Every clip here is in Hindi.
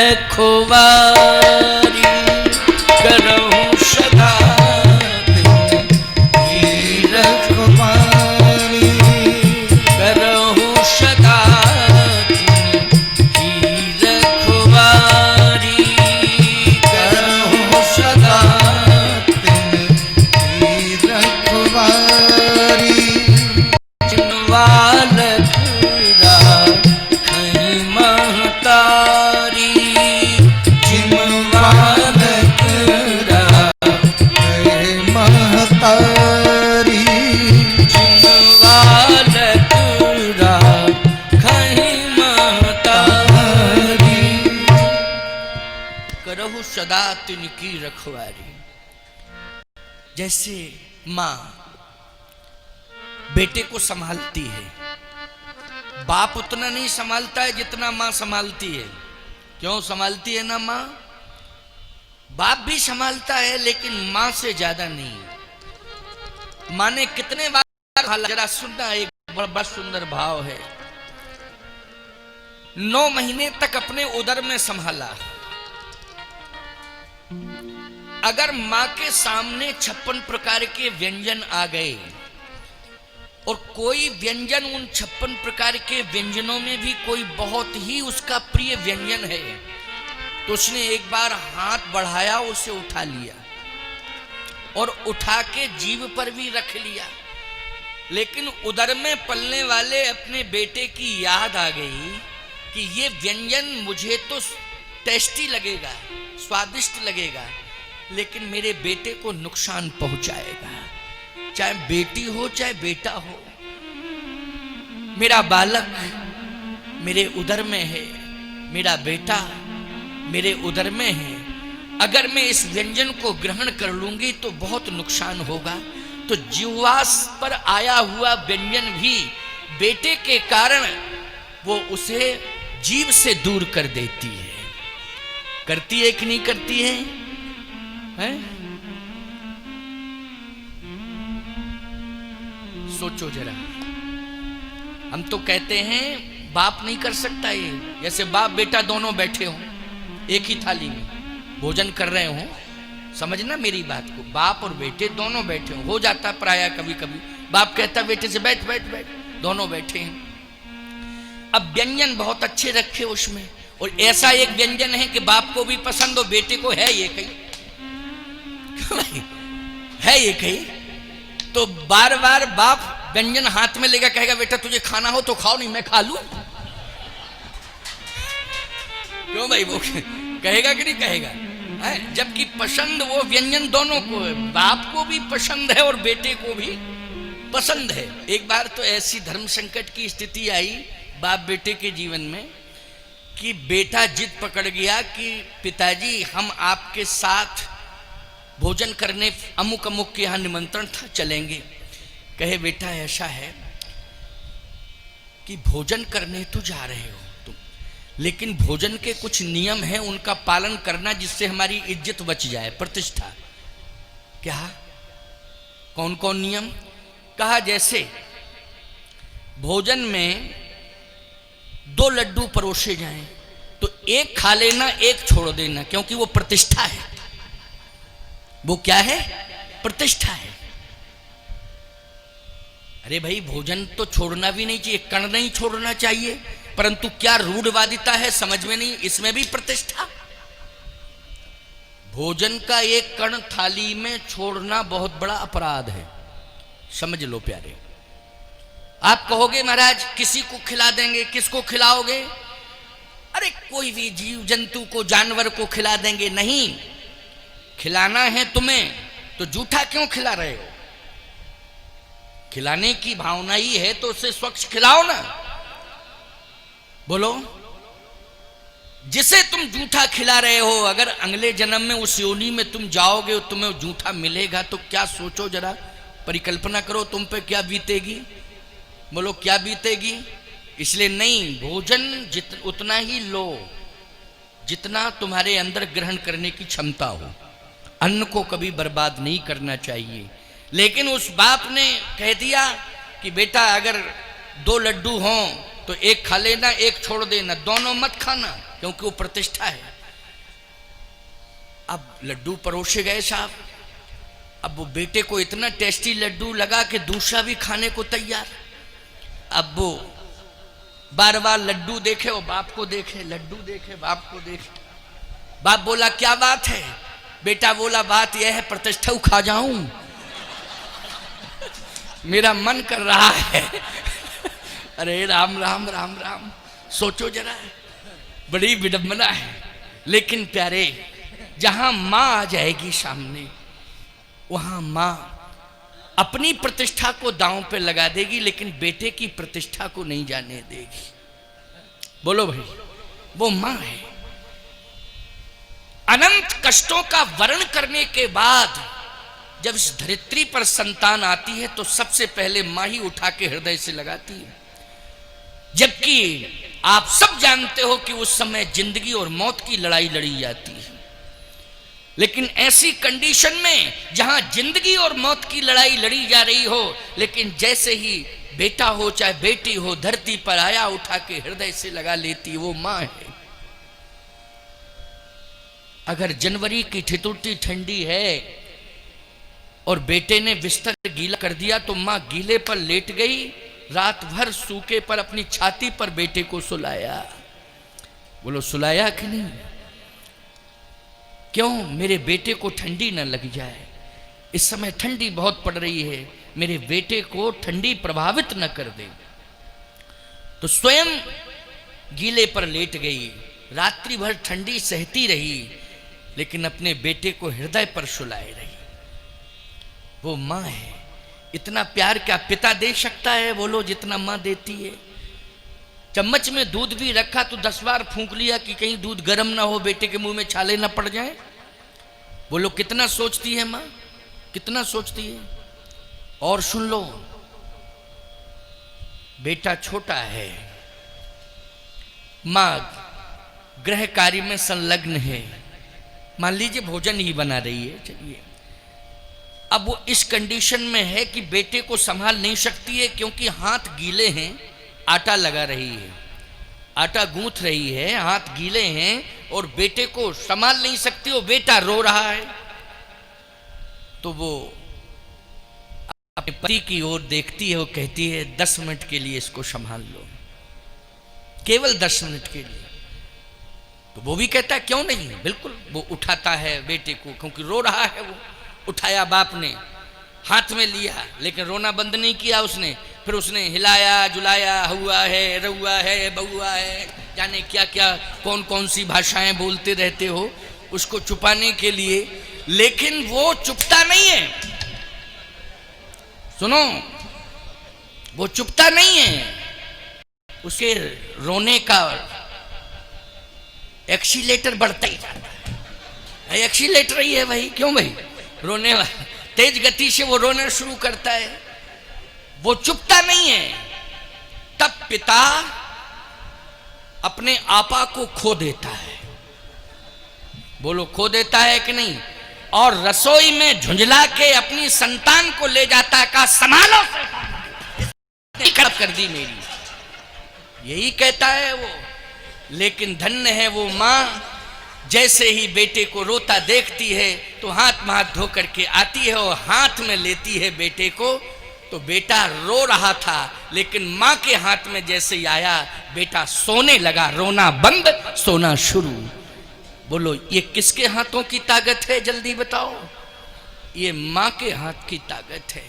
रखवारी करहूं सदा तेरी रखवारी करहूं सदा तेरी रखवारी करहूं सदा तेरी रखवारी जिनवालक सदा तिनकी रखवारी। जैसे मां बेटे को संभालती है, बाप उतना नहीं संभालता है जितना मां संभालती है। क्यों संभालती है ना मां? बाप भी संभालता है लेकिन मां से ज्यादा नहीं। मां ने कितने बार, जरा सुनना, एक बड़ा सुंदर भाव है। 9 महीने तक अपने उदर में संभाला। अगर मां के सामने 56 प्रकार के व्यंजन आ गए और कोई व्यंजन उन 56 प्रकार के व्यंजनों में भी कोई बहुत ही उसका प्रिय व्यंजन है, तो उसने एक बार हाथ बढ़ाया, उसे उठा लिया और उठा के जीभ पर भी रख लिया। लेकिन उदर में पलने वाले अपने बेटे की याद आ गई कि ये व्यंजन मुझे तो टेस्टी लगेगा, स्वादिष्ट लगेगा, लेकिन मेरे बेटे को नुकसान पहुंचाएगा। चाहे बेटी हो चाहे बेटा हो, मेरा बालक मेरे उदर में है, मेरा बेटा मेरे उदर में है। अगर मैं इस व्यंजन को ग्रहण कर लूंगी तो बहुत नुकसान होगा। तो जिह्वा पर आया हुआ व्यंजन भी बेटे के कारण वो उसे जीभ से दूर कर देती है। करती है कि नहीं करती है? हैं? सोचो जरा। हम तो कहते हैं बाप नहीं कर सकता ये। जैसे बाप बेटा दोनों बैठे हों एक ही थाली में भोजन कर रहे हो, समझना मेरी बात को। बाप और बेटे दोनों बैठे हो जाता प्राय कभी कभी बाप कहता बेटे से बैठ बैठ बैठ, दोनों बैठे हैं। अब व्यंजन बहुत अच्छे रखे उसमें, और ऐसा एक व्यंजन है कि बाप को भी पसंद हो, बेटे को है ये कहीं है ये कहीं, तो बार बार बाप व्यंजन हाथ में लेगा, कहेगा बेटा तुझे खाना हो तो खाओ, नहीं मैं खा लूं। क्यों भाई? वो कहेगा कि नहीं कहेगा? जबकि पसंद वो व्यंजन दोनों को है, बाप को भी पसंद है और बेटे को भी पसंद है। एक बार तो ऐसी धर्म संकट की स्थिति आई बाप बेटे के जीवन में कि बेटा जिद पकड़ गया कि पिताजी हम आपके साथ भोजन करने अमुक अमुक के यहाँ निमंत्रण था, चलेंगे। कहे बेटा ऐसा है कि भोजन करने तो जा रहे हो तुम, लेकिन भोजन के कुछ नियम हैं, उनका पालन करना जिससे हमारी इज्जत बच जाए, प्रतिष्ठा। क्या? कौन कौन नियम? कहा जैसे भोजन में 2 लड्डू परोसे जाएं तो एक खा लेना, एक छोड़ देना, क्योंकि वो प्रतिष्ठा है। वो क्या है? प्रतिष्ठा है। अरे भाई भोजन तो छोड़ना भी नहीं चाहिए, कण नहीं छोड़ना चाहिए, परंतु क्या रूढ़वादिता है समझ में नहीं, इसमें भी प्रतिष्ठा। भोजन का एक कण थाली में छोड़ना बहुत बड़ा अपराध है, समझ लो प्यारे। आप कहोगे महाराज किसी को खिला देंगे, किसको खिलाओगे? अरे कोई भी जीव जंतु को, जानवर को खिला देंगे। नहीं, खिलाना है तुम्हें तो जूठा क्यों खिला रहे हो? खिलाने की भावना ही है तो उसे स्वच्छ खिलाओ ना। बोलो, जिसे तुम जूठा खिला रहे हो, अगर अगले जन्म में उस योनि में तुम जाओगे और तुम्हें जूठा मिलेगा तो क्या सोचो जरा, परिकल्पना करो तुम पे क्या बीतेगी। बोलो क्या बीतेगी। इसलिए नहीं, भोजन उतना ही लो जितना तुम्हारे अंदर ग्रहण करने की क्षमता हो। अन्न को कभी बर्बाद नहीं करना चाहिए। लेकिन उस बाप ने कह दिया कि बेटा अगर 2 लड्डू हों तो एक खा लेना, एक छोड़ देना, दोनों मत खाना। क्योंकि वो प्रतिष्ठा है। अब लड्डू परोसे गए साहब, अब वो बेटे को इतना टेस्टी लड्डू लगा कि दूसरा भी खाने को तैयार। अब वो बार बार लड्डू देखे और बाप को देखे, लड्डू देखे बाप को देखे। बाप बोला क्या बात है? बेटा बोला बात यह है प्रतिष्ठा खा जाऊं, मेरा मन कर रहा है। अरे राम राम राम राम, सोचो जरा, बड़ी विडंबना है। लेकिन प्यारे, जहां मां आ जाएगी सामने, वहां मां अपनी प्रतिष्ठा को दांव पे लगा देगी, लेकिन बेटे की प्रतिष्ठा को नहीं जाने देगी। बोलो भाई, वो मां है। अनंत कष्टों का वर्ण करने के बाद जब इस धरित्री पर संतान आती है तो सबसे पहले मां ही उठा के हृदय से लगाती है। जबकि आप सब जानते हो कि उस समय जिंदगी और मौत की लड़ाई लड़ी जाती है। लेकिन ऐसी कंडीशन में जहां जिंदगी और मौत की लड़ाई लड़ी जा रही हो, लेकिन जैसे ही बेटा हो चाहे बेटी हो धरती पर आया, उठा के हृदय से लगा लेती, वो मां है। अगर जनवरी की ठिठुरती ठंडी है और बेटे ने बिस्तर गीला कर दिया तो मां गीले पर लेट गई, रात भर सूखे पर अपनी छाती पर बेटे को सुलाया। बोलो सुलाया कि नहीं? क्यों? मेरे बेटे को ठंडी न लग जाए, इस समय ठंडी बहुत पड़ रही है, मेरे बेटे को ठंडी प्रभावित न कर दे। तो स्वयं गीले पर लेट गई, रात्रि भर ठंडी सहती रही, लेकिन अपने बेटे को हृदय पर सुलाए रही। वो मां है। इतना प्यार क्या पिता दे सकता है? बोलो, जितना मां देती है। चम्मच में दूध भी रखा तो 10 बार फूंक लिया कि कहीं दूध गर्म ना हो, बेटे के मुंह में छाले ना पड़ जाए। बोलो कितना सोचती है मां, कितना सोचती है। और सुन लो, बेटा छोटा है, मां गृह कार्य में संलग्न है, मान लीजिए भोजन ही बना रही है, चलिए अब वो इस कंडीशन में है कि बेटे को संभाल नहीं सकती है, क्योंकि हाथ गीले हैं, आटा लगा रही है, आटा गूंथ रही है, हाथ गीले हैं और बेटे को संभाल नहीं सकती। वो बेटा रो रहा है तो वो अपने पति की ओर देखती है, वो कहती है 10 मिनट के लिए इसको संभाल लो, केवल 10 मिनट के लिए। तो वो भी कहता है क्यों नहीं, बिल्कुल। वो उठाता है बेटे को, क्योंकि रो रहा है। वो उठाया, बाप ने हाथ में लिया, लेकिन रोना बंद नहीं किया उसने। फिर उसने हिलाया जुलाया, हुआ है, रहुआ है, बहुआ है, जाने क्या क्या कौन कौन सी भाषाएं बोलते रहते हो उसको छुपाने के लिए, लेकिन वो चुपता नहीं है। सुनो, वो चुपता नहीं है, उसके रोने का एक्सीलेटर बढ़ता ही जाता है। एक्सीलेटर ही है भाई, क्यों भाई? रोने वाला तेज गति से वो रोना शुरू करता है, वो चुपता नहीं है। तब पिता अपने आपा को खो देता है। बोलो खो देता है कि नहीं? और रसोई में झुंझला के अपनी संतान को ले जाता है, कहा संभालो, खराब कर दी मेरी, यही कहता है वो। लेकिन धन्य है वो मां, जैसे ही बेटे को रोता देखती है तो हाथ में हाथ धो करके आती है और हाथ में लेती है बेटे को। तो बेटा रो रहा था, लेकिन मां के हाथ में जैसे ही आया, बेटा सोने लगा, रोना बंद, सोना शुरू। बोलो ये किसके हाथों की ताकत है? जल्दी बताओ। ये मां के हाथ की ताकत है।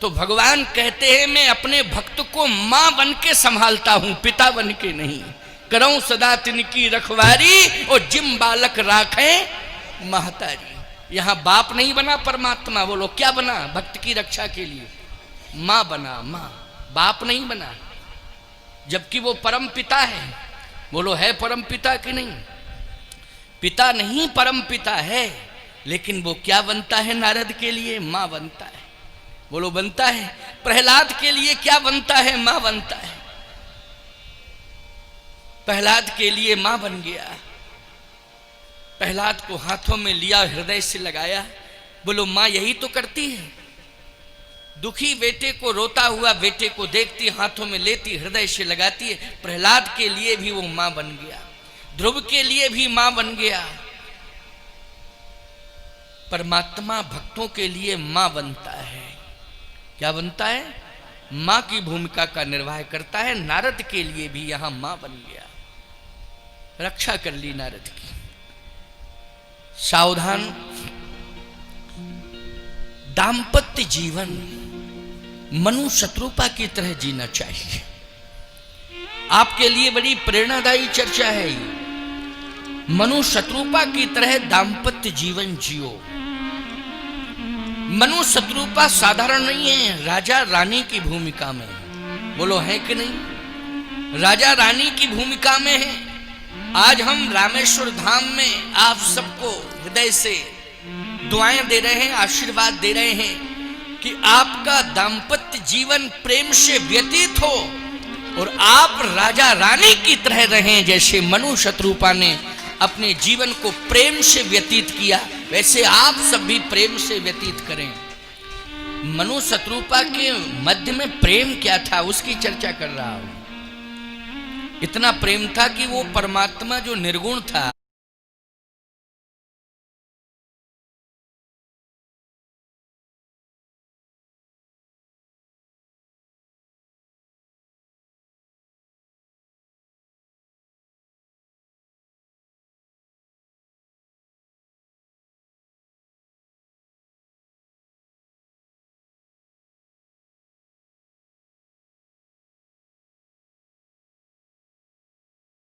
तो भगवान कहते हैं मैं अपने भक्त को मां बन के संभालता हूं, पिता बन के नहीं। करऊं सदा तिनकी रखवारी और जिम बालक राखे महतारी। यहां बाप नहीं बना परमात्मा, बोलो क्या बना? भक्त की रक्षा के लिए मां बना, मां, बाप नहीं बना। जबकि वो परम पिता है। बोलो है परम पिता कि नहीं? पिता नहीं परम पिता है, लेकिन वो क्या बनता है नारद के लिए? मां बनता है। बोलो बनता है। प्रहलाद के लिए क्या बनता है? मां बनता है। प्रहलाद के लिए मां बन गया। प्रहलाद को हाथों में लिया, हृदय से लगाया। बोलो मां यही तो करती है। दुखी बेटे को, रोता हुआ बेटे को देखती, हाथों में लेती, हृदय से लगाती है। प्रहलाद के लिए भी वो मां बन गया। ध्रुव के लिए भी मां बन गया। परमात्मा भक्तों के लिए मां बनता है। क्या बनता है? मां की भूमिका का निर्वाह करता है। नारद के लिए भी यहां मां बन गया, रक्षा कर ली नारद की। सावधान, दाम्पत्य जीवन मनु शत्रुपा की तरह जीना चाहिए। आपके लिए बड़ी प्रेरणादायी चर्चा है ये। मनु शत्रुपा की तरह दाम्पत्य जीवन जियो। मनु शत्रुपा साधारण नहीं है, राजा रानी की भूमिका में है। बोलो है कि नहीं? राजा रानी की भूमिका में है। आज हम रामेश्वर धाम में आप सबको हृदय से दुआएं दे रहे हैं, आशीर्वाद दे रहे हैं कि आपका दाम्पत्य जीवन प्रेम से व्यतीत हो और आप राजा रानी की तरह रहें। जैसे मनु शत्रुपा ने अपने जीवन को प्रेम से व्यतीत किया, वैसे आप सब भी प्रेम से व्यतीत करें। मनु शत्रुपा के मध्य में प्रेम क्या था, उसकी चर्चा कर रहा हूं। इतना प्रेम था कि वो परमात्मा जो निर्गुण था,